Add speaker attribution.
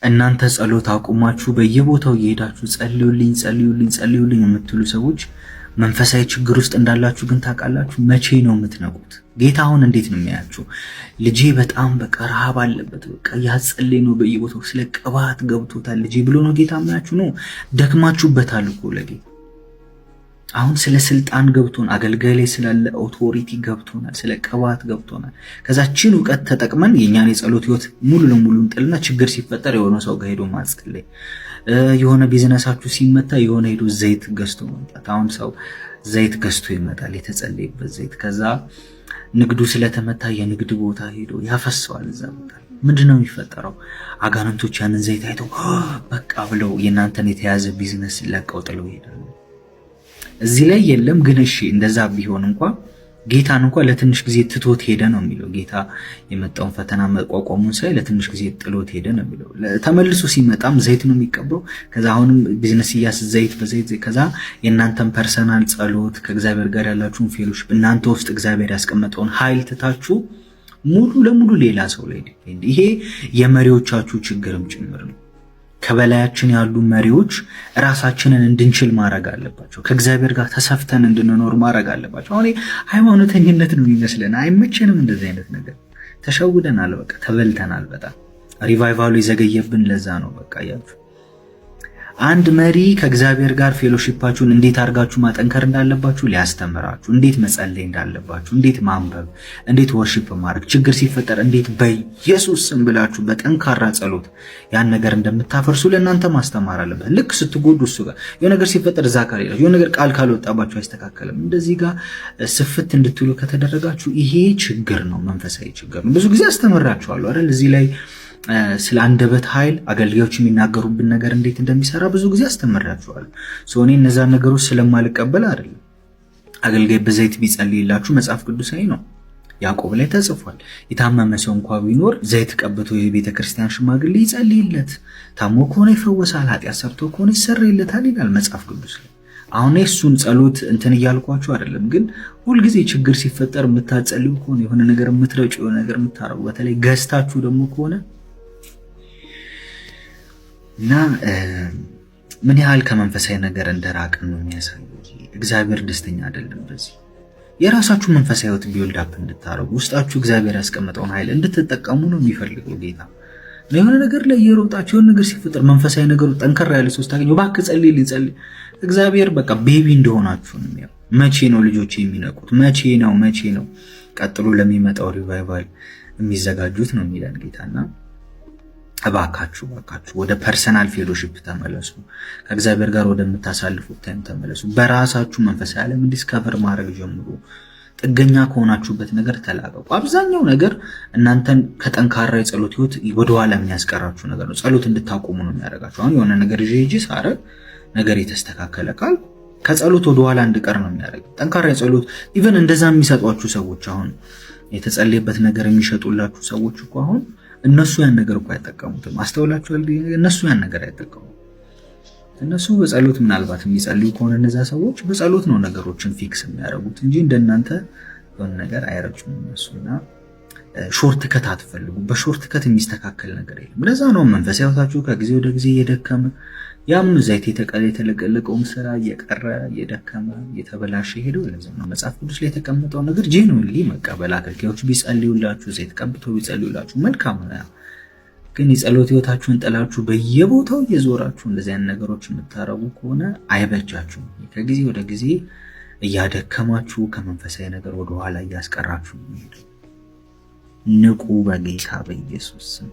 Speaker 1: እናንተ ጸሎት አቁማችሁ በየቦታው እየሄዳችሁ ጸልዩልኝ የምትሉ ሰዎች መንፈሳዊ ችግር ውስጥ እንዳላችሁ ግን ታውቃላችሁ። መቼ ነው የምትነቁት? ጌታ አሁን እንዴት ነው የሚያያችሁ? ልጄ በጣም በቃ ረሃብ አለበት፣ በቃ ያጸልይ ነው በየቦታው ስለ ቅባት ገብቶታል ልጄ ብሎ ነው ጌታ የሚያያችሁ? ነው ደክማችሁበታል እኮ ለጌታ። አሁን ስለ ስልጣን ገብቶን አገልጋይ ላይ ስላለ ኦቶሪቲ ገብቶናል፣ ስለ ቅባት ገብቶናል። ከዛችን እውቀት ተጠቅመን የኛን የጸሎት ህይወት ሙሉ ለሙሉ እንጥልና ችግር ሲፈጠር የሆነ ሰው ጋር ሄዶ ማጸለይ፣ የሆነ ቢዝነሳችሁ ሲመታ የሆነ ሄዶ ዘይት ገዝቶ መምጣት። አሁን ሰው ዘይት ገዝቶ ይመጣል፣ የተጸለየበት ዘይት። ከዛ ንግዱ ስለተመታ የንግድ ቦታ ሄዶ ያፈሰዋል እዛ ቦታ። ምንድነው የሚፈጠረው? አጋንንቶች ያንን ዘይት አይተው በቃ ብለው የናንተን የተያዘ ቢዝነስ ለቀው ጥለው ይሄዳሉ። እዚህ ላይ የለም ግን እሺ እንደዛ ቢሆን እንኳን ጌታን እንኳን ለትንሽ ጊዜ ትቶት ሄደ ነው የሚለው። ጌታ የመጣውን ፈተና መቋቋሙን ሳይ ለትንሽ ጊዜ ጥሎት ሄደ ነው የሚለው። ተመልሶ ሲመጣም ዘይት ነው የሚቀበው። ከዛ አሁንም ቢዝነስ ያስ ዘይት በዘይት ከዛ የእናንተን ፐርሰናል ጸሎት ከእግዚአብሔር ጋር ያላችሁን ፌሎሺፕ እናንተ ውስጥ እግዚአብሔር ያስቀመጠውን ኃይል ትታችሁ ሙሉ ለሙሉ ሌላ ሰው ላይ ዲፔንድ። ይሄ የመሪዎቻችሁ ችግርም ጭምር ነው። ከበላያችን ያሉ መሪዎች ራሳችንን እንድንችል ማድረግ አለባቸው። ከእግዚአብሔር ጋር ተሰፍተን እንድንኖር ማድረግ አለባቸው። አሁን ሃይማኖተኝነት ነው የሚመስለን፣ አይመቸንም። እንደዚህ አይነት ነገር ተሸውደናል፣ በቃ ተበልተናል። በጣም ሪቫይቫሉ የዘገየብን ለዛ ነው። በቃ ያችሁ አንድ መሪ ከእግዚአብሔር ጋር ፌሎሺፓችሁን እንዴት አድርጋችሁ ማጠንከር እንዳለባችሁ ሊያስተምራችሁ፣ እንዴት መጸለይ እንዳለባችሁ፣ እንዴት ማንበብ፣ እንዴት ወርሺፕ ማድረግ፣ ችግር ሲፈጠር እንዴት በኢየሱስ ስም ብላችሁ በጠንካራ ጸሎት ያን ነገር እንደምታፈርሱ ለእናንተ ማስተማር አለበት። ልክ ስትጎዱ እሱ ጋር የሆነ ነገር ሲፈጠር እዛ ጋር ይላል የሆነ ነገር ቃል ካልወጣባችሁ አይስተካከልም። እንደዚህ ጋር ስፍት እንድትሉ ከተደረጋችሁ ይሄ ችግር ነው፣ መንፈሳዊ ችግር ነው። ብዙ ጊዜ አስተምራችኋለሁ አይደል? እዚህ ላይ ስለ አንደበት ኃይል አገልጋዮች የሚናገሩብን ነገር እንዴት እንደሚሰራ ብዙ ጊዜ አስተምራችኋለሁ። እኔ እነዛን ነገሮች ስለማልቀበል አይደለም። አገልጋይ በዘይት ቢጸልይላችሁ መጽሐፍ ቅዱሳዊ ነው። ያዕቆብ ላይ ተጽፏል። የታመመ ሰው እንኳን ቢኖር ዘይት ቀብቶ የቤተ ክርስቲያን ሽማግሌ ይጸልይለት፣ ታሞ ከሆነ ይፈወሳል፣ ኃጢአት ሰርቶ ከሆነ ይሰረይለታል ይላል መጽሐፍ ቅዱስ ላይ። አሁን እሱን ጸሎት እንትን እያልኳችሁ አይደለም፣ ግን ሁልጊዜ ችግር ሲፈጠር የምታጸልዩ ከሆነ የሆነ ነገር የምትረጩ የሆነ ነገር የምታረጉ በተለይ ገዝታችሁ ደግሞ ከሆነ እና ምን ያህል ከመንፈሳዊ ነገር እንደራቅን ነው የሚያሳየው። እግዚአብሔር ደስተኛ አይደለም በዚህ። የራሳችሁ መንፈሳዊ ህይወት ቢውልድ አፕ እንድታረጉ ውስጣችሁ እግዚአብሔር ያስቀመጠውን ኃይል እንድትጠቀሙ ነው የሚፈልገው ጌታ። የሆነ ነገር ላይ እየሮጣችሁ የሆነ ነገር ሲፈጠር መንፈሳዊ ነገሩ ጠንከራ ያለ ሰው ስታገኙ እባክህ ጸልይልኝ ጸልይ። እግዚአብሔር በቃ ቤቢ እንደሆናችሁ ነው የሚያው። መቼ ነው ልጆች የሚነቁት? መቼ ነው ቀጥሎ ለሚመጣው ሪቫይቫል የሚዘጋጁት ነው የሚለን ጌታና እባካችሁ ወደ ፐርሰናል ፌሎሺፕ ተመለሱ። ከእግዚአብሔር ጋር ወደምታሳልፉት ታይም ተመለሱ። በራሳችሁ መንፈሳዊ ዓለም ዲስከቨር ማድረግ ጀምሩ። ጥገኛ ከሆናችሁበት ነገር ተላቀቁ። አብዛኛው ነገር እናንተን ከጠንካራ የጸሎት ህይወት ወደኋላ የሚያስቀራችሁ ነገር ነው። ጸሎት እንድታቆሙ ነው የሚያደርጋችሁ። አሁን የሆነ ነገር ይዤ ሳረግ ነገር የተስተካከለ ቃል ከጸሎት ወደኋላ እንድቀር ነው የሚያደርግ። ጠንካራ የጸሎት ኢቨን እንደዛ የሚሰጧችሁ ሰዎች አሁን የተጸለየበት ነገር የሚሸጡላችሁ ሰዎች እኮ አሁን እነሱ ያን ነገር እኮ አይጠቀሙትም። አስተውላችኋል? እነሱ ያን ነገር አይጠቀሙም። እነሱ በጸሎት ምናልባት የሚጸልዩ ከሆነ እነዛ ሰዎች በጸሎት ነው ነገሮችን ፊክስ የሚያደርጉት እንጂ እንደናንተ የሆነ ነገር አይረጩም እነሱና ሾርት ከት አትፈልጉ። በሾርት ከት የሚስተካከል ነገር የለም። ለዛ ነው መንፈሳዊ ህይወታችሁ ከጊዜ ወደ ጊዜ እየደከመ ያም ዘይት የተቀለቀለቀውም ስራ እየቀረ እየደከመ እየተበላሸ ሄደው። ለዚህ ነው መጽሐፍ ቅዱስ ላይ የተቀመጠው ነገር ጄኑዊንሊ መቀበል። አገልጋዮች ቢጸልዩላችሁ ዘይት ቀብተው ቢጸልዩላችሁ መልካም ነው። ግን የጸሎት ህይወታችሁን ጥላችሁ በየቦታው እየዞራችሁ እንደዚህ አይነት ነገሮች የምታረጉ ከሆነ አይበጃችሁም። ከጊዜ ወደ ጊዜ እያደከማችሁ ከመንፈሳዊ ነገር ወደ ኋላ እያስቀራችሁ ነው። ንቁ በጌታ በኢየሱስ ስም።